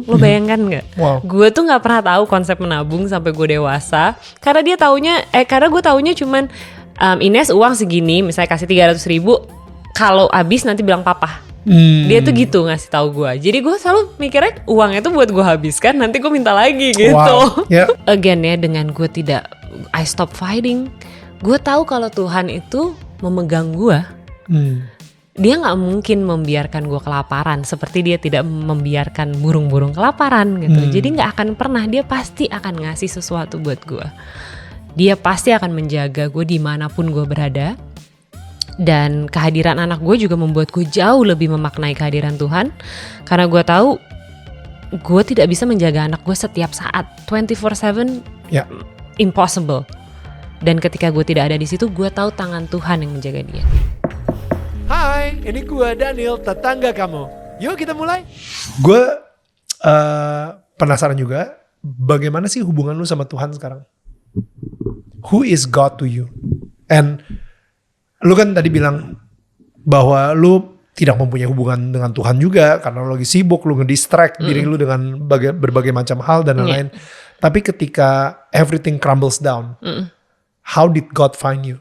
Lo bayangkan nggak? Wow. Gue tuh nggak pernah tahu konsep menabung sampai gue dewasa. Karena gue taunya cuman Ines uang segini, misalnya kasih 300.000, kalau habis nanti bilang papa. Dia tuh gitu ngasih tahu gue. Jadi gue selalu mikirnya uangnya tuh buat gue habiskan, nanti gue minta lagi gitu. Wow. Yeah. Again ya, dengan gue I stop fighting. Gue tahu kalau Tuhan itu memegang gue. Dia gak mungkin membiarkan gue kelaparan seperti dia tidak membiarkan burung-burung kelaparan gitu. Jadi gak akan pernah, dia pasti akan ngasih sesuatu buat gue. Dia pasti akan menjaga gue dimanapun gue berada. Dan kehadiran anak gue juga membuat gue jauh lebih memaknai kehadiran Tuhan. Karena gue tahu gue tidak bisa menjaga anak gue setiap saat 24/7, impossible. Dan ketika gue tidak ada di situ, gue tahu tangan Tuhan yang menjaga dia. Hai, ini gue Daniel, tetangga kamu. Yuk kita mulai. Gue penasaran juga, bagaimana sih hubungan lu sama Tuhan sekarang? Who is God to you? And lu kan tadi bilang bahwa lu tidak mempunyai hubungan dengan Tuhan juga karena lu lagi sibuk, lu ngedistract diri lu dengan berbagai macam hal dan lain-lain. Tapi ketika everything crumbles down, how did God find you?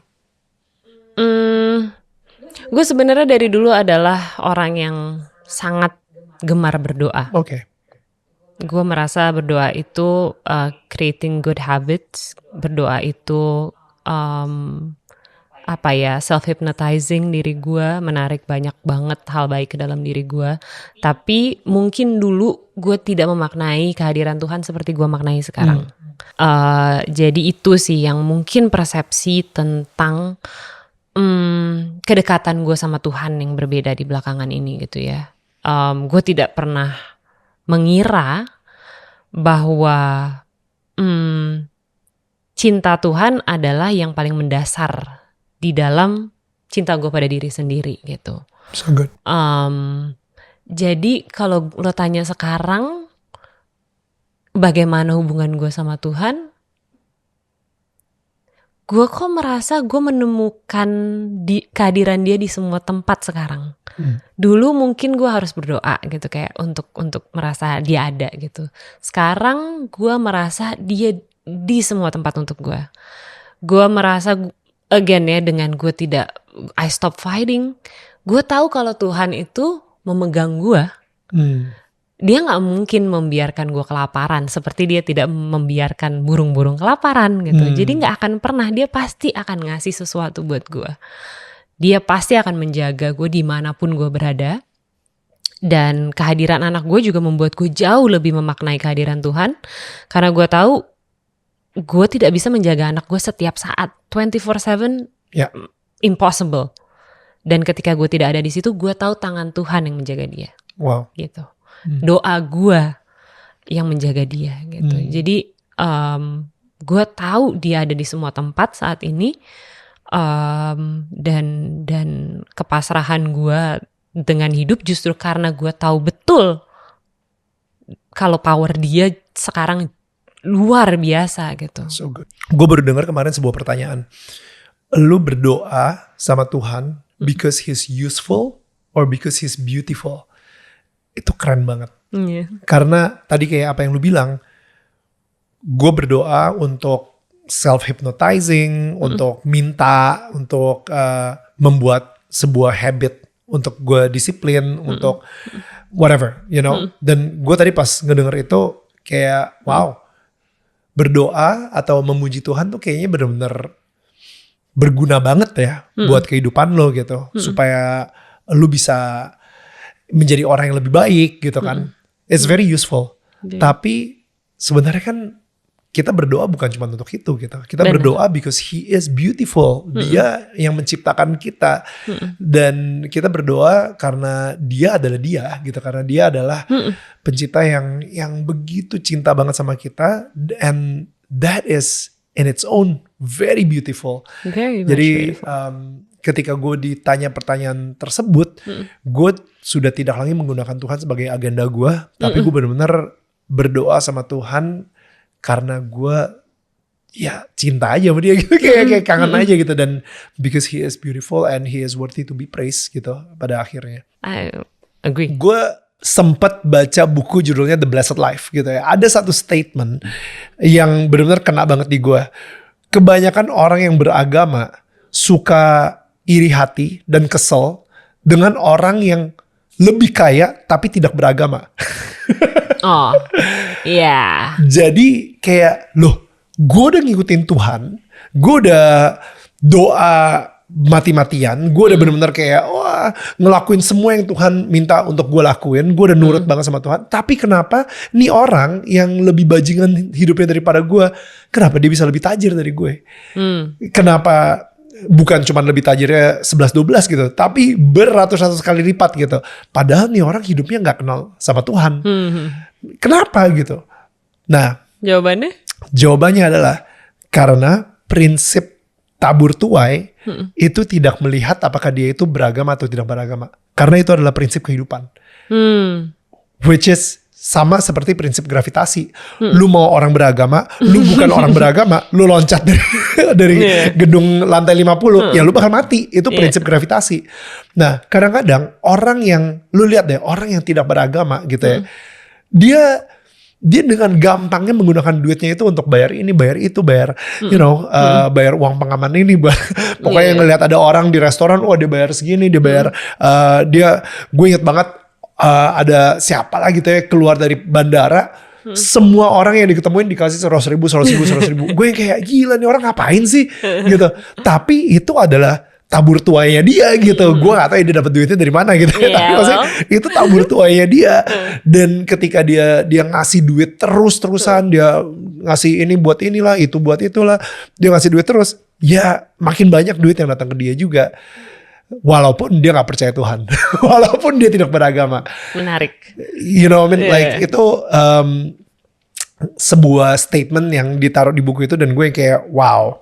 Gue sebenarnya dari dulu adalah orang yang sangat gemar berdoa. Oke. Gue merasa berdoa itu creating good habits. Berdoa itu self-hypnotizing diri gue, menarik banyak banget hal baik ke dalam diri gue. Tapi mungkin dulu gue tidak memaknai kehadiran Tuhan seperti gue maknai sekarang. Jadi itu sih yang mungkin persepsi tentang kedekatan gue sama Tuhan yang berbeda di belakangan ini gitu ya. Gue tidak pernah mengira bahwa cinta Tuhan adalah yang paling mendasar di dalam cinta gue pada diri sendiri gitu. So good. Jadi kalau lo tanya sekarang bagaimana hubungan gue sama Tuhan, gue kok merasa gue menemukan kehadiran dia di semua tempat sekarang. Dulu mungkin gue harus berdoa gitu kayak untuk merasa dia ada gitu. Sekarang gue merasa dia di semua tempat untuk gue. Gue merasa again ya, dengan gue I stop fighting. Gue tahu kalau Tuhan itu memegang gue. Dia gak mungkin membiarkan gue kelaparan seperti dia tidak membiarkan burung-burung kelaparan gitu. Jadi gak akan pernah, dia pasti akan ngasih sesuatu buat gue. Dia pasti akan menjaga gue dimanapun gue berada. Dan kehadiran anak gue juga membuat gue jauh lebih memaknai kehadiran Tuhan. Karena gue tahu gue tidak bisa menjaga anak gue setiap saat 24/7, impossible. Dan ketika gue tidak ada di situ, gue tahu tangan Tuhan yang menjaga dia. Wow. Gitu. Doa gue yang menjaga dia gitu. Jadi gue tahu dia ada di semua tempat saat ini, dan kepasrahan gue dengan hidup justru karena gue tahu betul kalau power dia sekarang luar biasa gitu. So good. Gue baru dengar kemarin sebuah pertanyaan. Lu berdoa sama Tuhan because he's useful or because he's beautiful? Itu keren banget. Karena tadi kayak apa yang lu bilang, gue berdoa untuk self-hypnotizing, untuk minta, untuk membuat sebuah habit, untuk gue disiplin, untuk whatever, you know. Dan gue tadi pas ngedenger itu kayak wow, berdoa atau memuji Tuhan tuh kayaknya benar-benar berguna banget ya buat kehidupan lo gitu, supaya lu bisa menjadi orang yang lebih baik gitu kan. It's very useful. Tapi sebenarnya kan kita berdoa bukan cuma untuk itu gitu. Kita berdoa because he is beautiful. Dia yang menciptakan kita. Dan kita berdoa karena dia adalah dia gitu. Karena dia adalah pencipta yang begitu cinta banget sama kita. And that is in its own very beautiful. Very much Jadi beautiful. ketika gue ditanya pertanyaan tersebut, gue sudah tidak lagi menggunakan Tuhan sebagai agenda gue, tapi gue benar-benar berdoa sama Tuhan karena gue ya cinta aja sama dia gitu, kayak kangen aja gitu, dan because he is beautiful and he is worthy to be praised gitu pada akhirnya. I agree. Gue sempat baca buku judulnya The Blessed Life gitu ya. Ada satu statement yang benar-benar kena banget di gue. Kebanyakan orang yang beragama suka iri hati dan kesel dengan orang yang lebih kaya tapi tidak beragama. Oh, iya. Jadi kayak, loh, gue udah ngikutin Tuhan, gue udah doa mati-matian, gue udah bener-bener kayak wah ngelakuin semua yang Tuhan minta untuk gue lakuin, gue udah nurut banget sama Tuhan. Tapi kenapa nih orang yang lebih bajingan hidupnya daripada gue, kenapa dia bisa lebih tajir dari gue? Kenapa bukan cuma lebih tajirnya 11-12 gitu, tapi beratus-ratus kali lipat gitu. Padahal nih orang hidupnya gak kenal sama Tuhan. Kenapa gitu? Nah, jawabannya adalah karena prinsip tabur tuai itu tidak melihat apakah dia itu beragama atau tidak beragama. Karena itu adalah prinsip kehidupan. Which is sama seperti prinsip gravitasi. Lu mau orang beragama, lu bukan orang beragama, lu loncat dari gedung lantai 50, ya lu bakal mati. Itu prinsip gravitasi. Nah, kadang-kadang orang yang, lu lihat deh, orang yang tidak beragama gitu ya, dia dengan gampangnya menggunakan duitnya itu untuk bayar ini, bayar itu, bayar bayar uang pengaman ini. Pokoknya ngelihat ada orang di restoran, wah dia bayar segini, dia bayar gue inget banget ada siapa lah gitu ya keluar dari bandara, semua orang yang diketemuin dikasih 100 ribu. Gue yang kayak gila nih orang ngapain sih gitu. Tapi itu adalah tabur tuainya dia gitu. Gue gak tahu dia dapat duitnya dari mana gitu. Tapi maksudnya itu tabur tuainya dia. Dan ketika dia ngasih duit terus-terusan, dia ngasih ini buat inilah, itu buat itulah, dia ngasih duit terus, ya makin banyak duit yang datang ke dia juga. Walaupun dia gak percaya Tuhan. Walaupun dia tidak beragama. Menarik. You know what I mean? Like itu sebuah statement yang ditaruh di buku itu, dan gue yang kayak wow.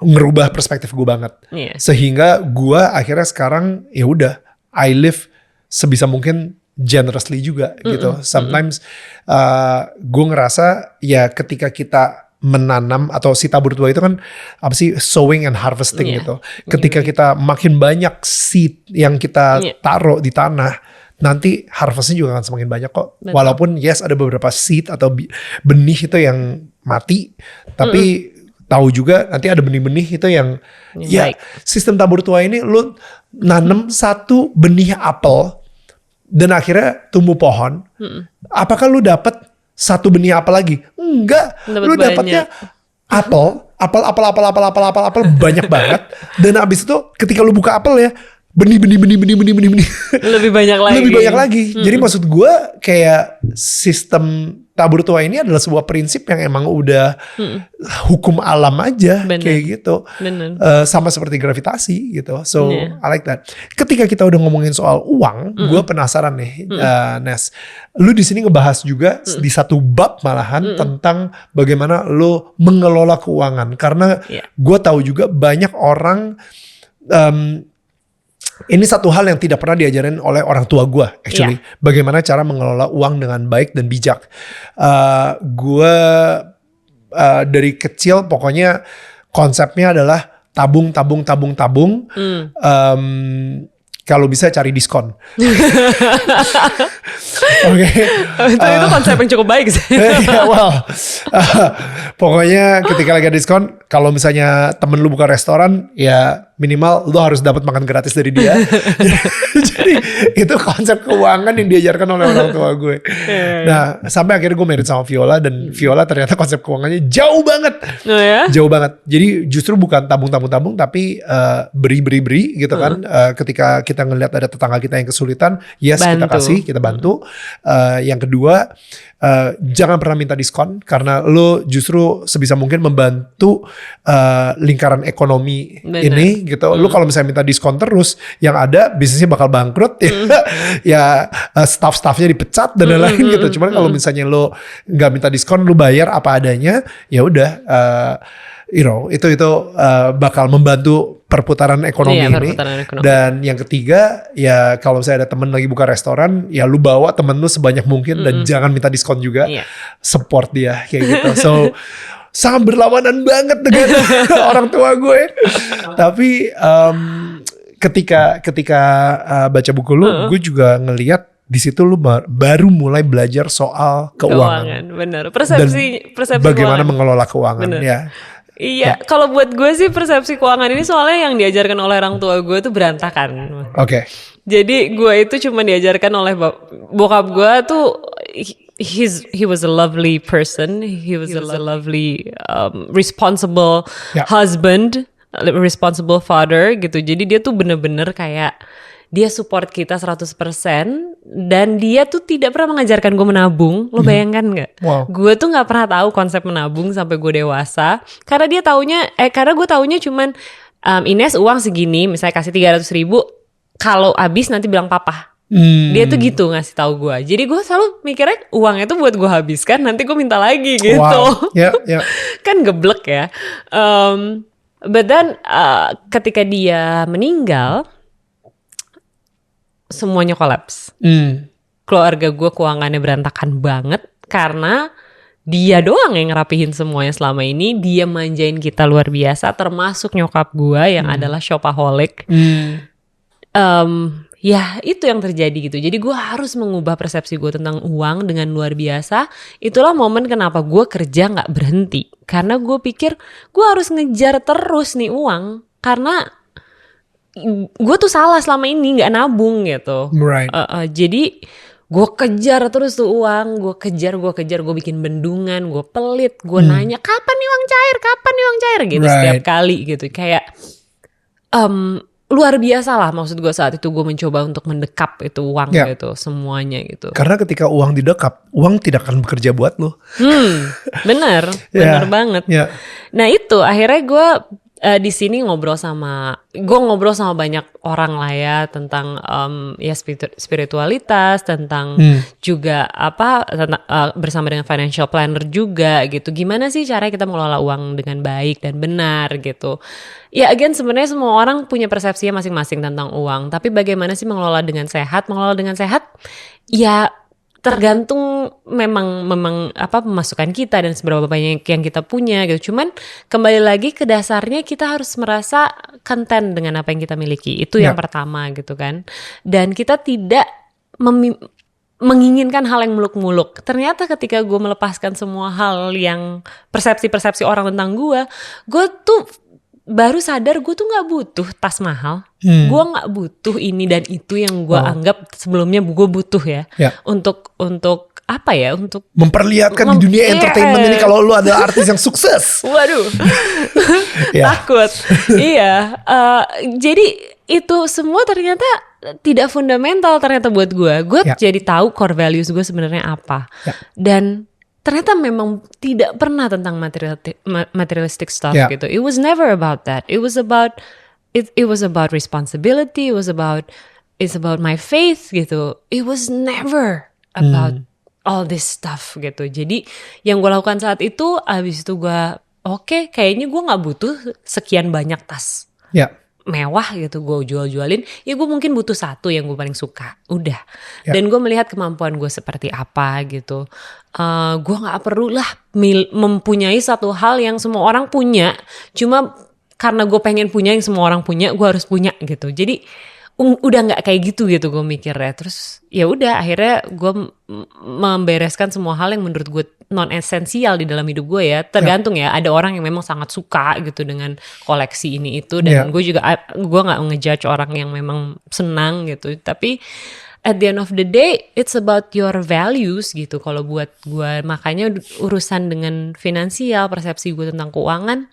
Ngerubah perspektif gue banget. Sehingga gue akhirnya sekarang ya udah I live sebisa mungkin generously juga gitu. Sometimes gue ngerasa ya ketika kita menanam, atau si tabur tuai itu kan apa sih, sowing and harvesting gitu. Ketika kita makin banyak seed yang kita taruh di tanah, nanti harvestnya juga akan semakin banyak kok. Walaupun yes ada beberapa seed atau benih itu yang mati, tapi tahu juga nanti ada benih-benih itu yang ya baik. Sistem tabur tuai ini lu nanam satu benih apel dan akhirnya tumbuh pohon. Apakah lu dapat satu benih apel lagi? Enggak. Lu dapatnya apel banyak banget. Dan abis itu ketika lu buka apel ya, benih lebih banyak lagi. Jadi maksud gue kayak sistem tabur tuai ini adalah sebuah prinsip yang emang udah hukum alam aja. Kayak gitu. Sama seperti gravitasi gitu. So I like that. Ketika kita udah ngomongin soal uang, gue penasaran nih, Nes, lu di sini ngebahas juga di satu bab malahan tentang bagaimana lu mengelola keuangan. Karena gue tahu juga banyak orang ini satu hal yang tidak pernah diajarin oleh orang tua gue, actually. Bagaimana cara mengelola uang dengan baik dan bijak. Gue dari kecil pokoknya konsepnya adalah tabung. Kalau bisa cari diskon. Oke. Itu konsep yang cukup baik sih. Pokoknya ketika lagi ada diskon, kalau misalnya temen lu buka restoran, ya minimal lu harus dapat makan gratis dari dia. Jadi itu konsep keuangan yang diajarkan oleh orang tua gue. Nah sampai akhirnya gue married sama Viola, dan Viola ternyata konsep keuangannya jauh banget. Jauh banget. Jadi justru bukan tabung, tapi beri gitu kan. Ketika kita ngelihat ada tetangga kita yang kesulitan, yes kita bantu. Yang kedua, jangan pernah minta diskon, karena lo justru sebisa mungkin membantu lingkaran ekonomi ini gitu. Lo kalau misalnya minta diskon terus, yang ada bisnisnya bakal bangkrut, ya staff-staffnya dipecat dan lain-lain gitu. Cuman kalau misalnya lo nggak minta diskon, lo bayar apa adanya, ya udah. Itu bakal membantu perputaran ekonomi ini. Dan yang ketiga, ya kalau misalnya ada temen lagi buka restoran, ya lu bawa temen lu sebanyak mungkin dan jangan minta diskon juga. Support dia kayak gitu. So sangat berlawanan banget dengan orang tua gue. Tapi ketika baca buku lu, gue juga ngelihat di situ lu baru mulai belajar soal keuangan. Bener. Persepsi bagaimana keuangan. mengelola keuangan. Bener. Ya. Iya, kalau buat gue sih persepsi keuangan ini soalnya yang diajarkan oleh orang tua gue tuh berantakan. Oke. Jadi gue itu cuma diajarkan oleh bokap gue tuh he was a lovely person, he was a lovely responsible husband, responsible father gitu. Jadi dia tuh bener-bener kayak dia support kita 100% dan dia tuh tidak pernah mengajarkan gue menabung. Lo bayangkan nggak? Wow. Gue tuh nggak pernah tahu konsep menabung sampai gue dewasa. Karena gue taunya cuman Ines uang segini, misalnya kasih 300.000, kalau habis nanti bilang papa. Dia tuh gitu ngasih tahu gue. Jadi gue selalu mikirnya uangnya tuh buat gue habiskan, nanti gue minta lagi gitu. Wow. Yeah. Kan geblek ya. But then ketika dia meninggal, semuanya kolaps. Keluarga gue keuangannya berantakan banget karena dia doang yang ngerapihin semuanya selama ini. Dia manjain kita luar biasa, termasuk nyokap gue yang adalah shopaholic. Ya itu yang terjadi gitu. Jadi gue harus mengubah persepsi gue tentang uang dengan luar biasa. Itulah momen kenapa gue kerja gak berhenti. Karena gue pikir gue harus ngejar terus nih uang. Karena gue tuh salah selama ini gak nabung gitu. Right. Jadi gue kejar terus tuh uang. Gue kejar, gue bikin bendungan. Gue pelit, gue nanya kapan nih uang cair gitu. Right. Setiap kali gitu. Kayak luar biasa lah maksud gue saat itu gue mencoba untuk mendekap itu uang gitu semuanya gitu. Karena ketika uang didekap, uang tidak akan bekerja buat lo. Bener banget. Nah itu akhirnya gue di sini ngobrol sama banyak orang lah ya tentang ya spiritualitas, tentang juga bersama dengan financial planner juga gitu. Gimana sih cara kita mengelola uang dengan baik dan benar gitu. Ya again sebenarnya semua orang punya persepsinya masing-masing tentang uang, tapi bagaimana sih mengelola dengan sehat? Mengelola dengan sehat ya tergantung memang pemasukan kita dan seberapa banyak yang kita punya gitu. Cuman kembali lagi ke dasarnya kita harus merasa content dengan apa yang kita miliki. Itu yang pertama gitu kan. Dan kita tidak menginginkan hal yang muluk-muluk. Ternyata ketika gue melepaskan semua hal yang persepsi-persepsi orang tentang gue tuh baru sadar gue tuh gak butuh tas mahal. Gue gak butuh ini dan itu yang gue anggap sebelumnya gue butuh ya. Untuk apa ya, untuk memperlihatkan di dunia entertainment ini kalau lu adalah artis yang sukses. Waduh. Takut. Iya. Jadi itu semua ternyata tidak fundamental ternyata buat gue. Gue jadi tahu core values gue sebenarnya apa. Dan ternyata memang tidak pernah tentang materialistic stuff gitu. It was never about that. It was about responsibility. It's about my faith gitu. It was never about all this stuff gitu. Jadi yang gue lakukan saat itu, abis itu gue kayaknya gue nggak butuh sekian banyak tas mewah gitu gue jualin. Ya gue mungkin butuh satu yang gue paling suka. Udah. Dan gue melihat kemampuan gue seperti apa gitu. Gue nggak perlu lah mempunyai satu hal yang semua orang punya. Cuma karena gue pengen punya yang semua orang punya, gue harus punya gitu. Jadi udah nggak kayak gitu gue mikirnya. Terus ya udah akhirnya gue membereskan semua hal yang menurut gue non esensial di dalam hidup gue ya. Tergantung ya, ada orang yang memang sangat suka gitu dengan koleksi ini itu, dan gue nggak ngejudge orang yang memang senang gitu. Tapi at the end of the day it's about your values gitu. Kalau buat gue, makanya urusan dengan finansial, persepsi gue tentang keuangan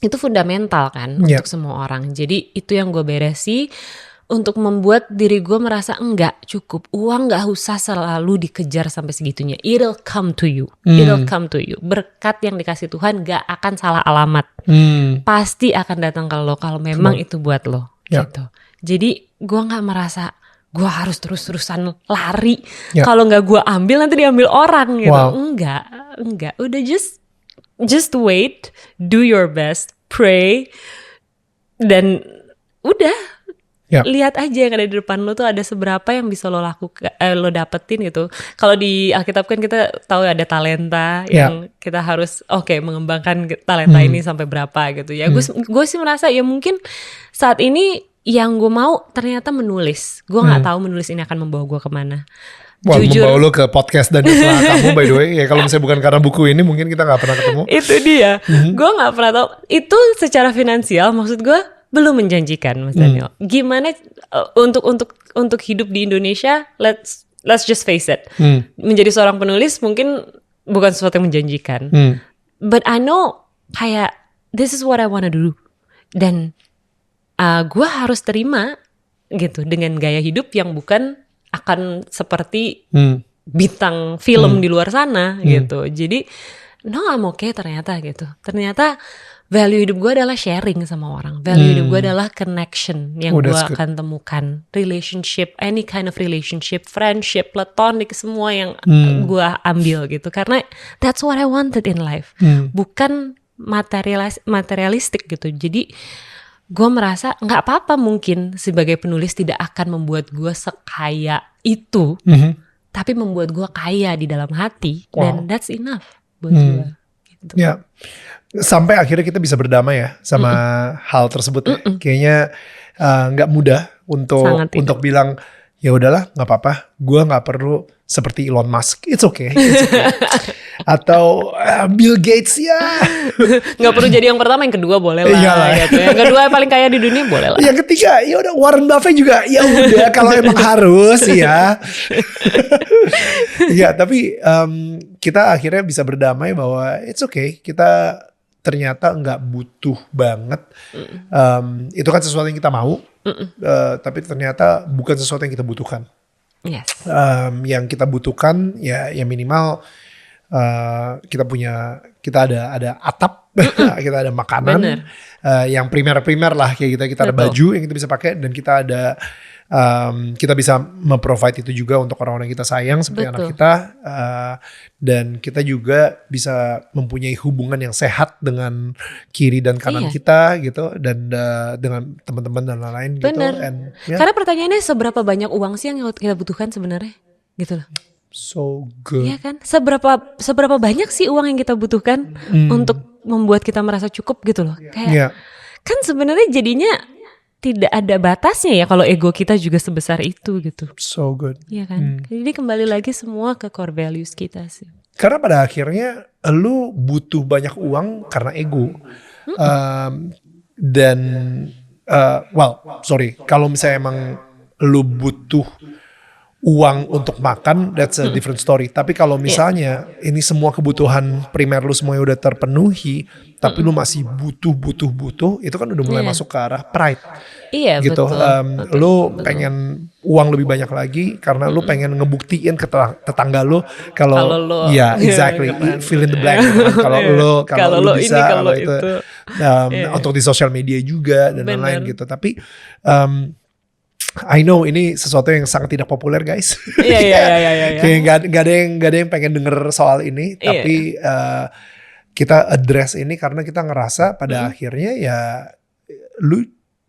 itu fundamental kan untuk semua orang. Jadi itu yang gue beresi untuk membuat diri gue merasa enggak cukup. Uang gak usah selalu dikejar sampai segitunya. It'll come to you. It'll come to you. Berkat yang dikasih Tuhan gak akan salah alamat. Pasti akan datang ke lo kalau memang itu buat lo gitu. Jadi gue gak merasa gue harus terus-terusan lari. Kalau gak gue ambil nanti diambil orang gitu. Enggak. Udah just wait, do your best, pray, dan udah lihat aja yang ada di depan lo tuh ada seberapa yang bisa lo lakukan, lo dapetin gitu. Kalau di Alkitab kan kita tahu ada talenta yang kita harus mengembangkan talenta ini sampai berapa gitu ya. Gue sih merasa ya mungkin saat ini yang gue mau ternyata menulis. Gue nggak tahu menulis ini akan membawa gue kemana. Wah, Jujur, membawa lo ke podcast dan kamu by the way. Ya kalau misalnya bukan karena buku ini mungkin kita gak pernah ketemu. itu dia. Gue nggak pernah tahu. Itu secara finansial maksud gue belum menjanjikan, Mas Daniel. Gimana untuk hidup di Indonesia? Let's just face it. Menjadi seorang penulis mungkin bukan sesuatu yang menjanjikan. But I know kayak this is what I wanna do. Dan gue harus terima gitu dengan gaya hidup yang bukan akan seperti bintang film di luar sana gitu. Jadi no, I'm okay ternyata gitu. Ternyata value hidup gue adalah sharing sama orang. Value hidup gue adalah connection yang gue akan temukan. Relationship, any kind of relationship, friendship, platonic, semua yang gue ambil gitu. Karena that's what I wanted in life. Bukan materialistik gitu. Jadi gue merasa gak apa-apa mungkin sebagai penulis tidak akan membuat gue sekaya itu. Tapi membuat gue kaya di dalam hati. Dan that's enough buat gue gitu. Ya, sampai akhirnya kita bisa berdamai ya sama hal tersebut ya. Kayaknya gak mudah untuk bilang ya udahlah nggak apa-apa, gue nggak perlu seperti Elon Musk, it's okay. Atau Bill Gates ya nggak perlu jadi yang pertama, yang kedua boleh lah gitu. Yang kedua yang paling kaya di dunia boleh lah. Yang ketiga ya udah Warren Buffett juga ya udah kalau emang harus ya. Ya tapi kita akhirnya bisa berdamai bahwa it's okay, kita ternyata nggak butuh banget. Itu kan sesuatu yang kita mau, tapi ternyata bukan sesuatu yang kita butuhkan. Yes. Yang kita butuhkan ya minimal kita ada atap, kita ada makanan, yang primer lah kayak kita ada baju yang kita bisa pakai, dan kita ada kita bisa memprovide itu juga untuk orang-orang yang kita sayang seperti anak kita, dan kita juga bisa mempunyai hubungan yang sehat dengan kiri dan kanan kita gitu, dan dengan teman-teman dan lain-lain gitu. Karena pertanyaannya seberapa banyak uang sih yang kita butuhkan sebenarnya gitu loh. So good. Iya kan? Seberapa banyak sih uang yang kita butuhkan untuk membuat kita merasa cukup gitu loh. Kayak kan sebenarnya jadinya tidak ada batasnya ya kalau ego kita juga sebesar itu gitu. So good. Iya kan? Jadi kembali lagi semua ke core values kita sih. Karena pada akhirnya lu butuh banyak uang karena ego. Kalau misalnya emang lu butuh uang untuk makan, that's a different story. Tapi kalau misalnya ini semua kebutuhan primer lu semuanya udah terpenuhi, tapi lu masih butuh, itu kan udah mulai masuk ke arah pride. Iya, gitu. Betul. Lu pengen uang lebih banyak lagi karena lu pengen ngebuktiin ke tetangga lu kalau lu, exactly, fill in the blank. Kalau lu bisa, kalau itu. Untuk di sosial media juga dan lain-lain gitu. Tapi I know ini sesuatu yang sangat tidak populer guys. Iya. Kayak gak ada yang pengen denger soal ini. Tapi kita address ini karena kita ngerasa pada akhirnya ya lu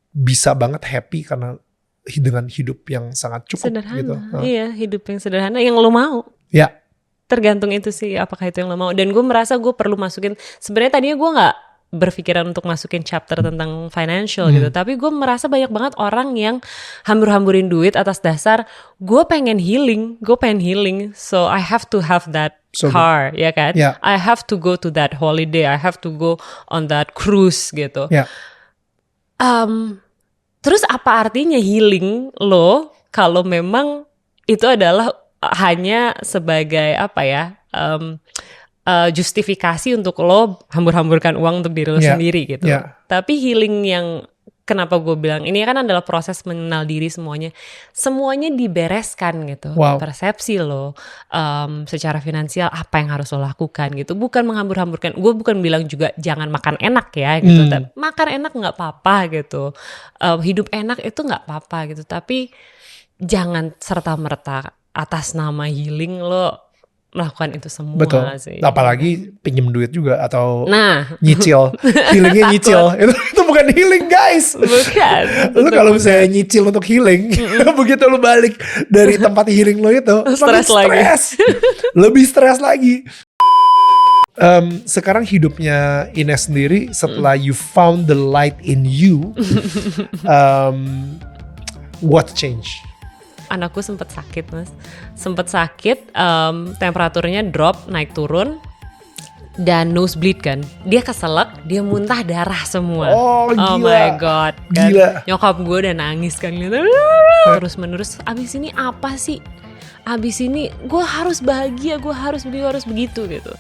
bisa banget happy karena dengan hidup yang sangat cukup. Sederhana gitu. Iya, hidup yang sederhana yang lo mau. Ya. Tergantung itu sih apakah itu yang lo mau. Dan gue merasa gue perlu masukin, sebenarnya tadinya gue gak berpikiran untuk masukin chapter tentang financial gitu, tapi gue merasa banyak banget orang yang hambur-hamburin duit atas dasar gue pengen healing, so I have to have that car, ya kan? I have to go to that holiday, I have to go on that cruise gitu. Terus apa artinya healing lo kalau memang itu adalah hanya sebagai apa ya? Justifikasi untuk lo hambur-hamburkan uang untuk diri lo sendiri gitu. Tapi healing yang kenapa gue bilang ini kan adalah proses mengenal diri semuanya dibereskan gitu. Persepsi lo secara finansial apa yang harus lo lakukan gitu, bukan menghambur-hamburkan. Gue bukan bilang juga jangan makan enak ya gitu, tapi makan enak nggak apa-apa gitu, hidup enak itu nggak apa-apa gitu, tapi jangan serta-merta atas nama healing lo melakukan itu semua. Betul. Sih. Apalagi pinjem duit juga atau nyicil. Healingnya nyicil. Itu bukan healing guys. Bukan. Lu kalau misalnya nyicil untuk healing, begitu lu balik dari tempat healing lo itu, stres lagi. Lebih stres lagi. Sekarang hidupnya Ines sendiri setelah you found the light in you, what change? Anakku sempat sakit mas, temperaturnya drop, naik turun, dan nosebleed kan. Dia keselak, dia muntah darah semua. Oh gila. Oh my god. Kan? Gila. Nyokap gue udah nangis kan gitu. Terus menerus, abis ini apa sih? Abis ini gue harus bahagia, gue harus begitu gitu.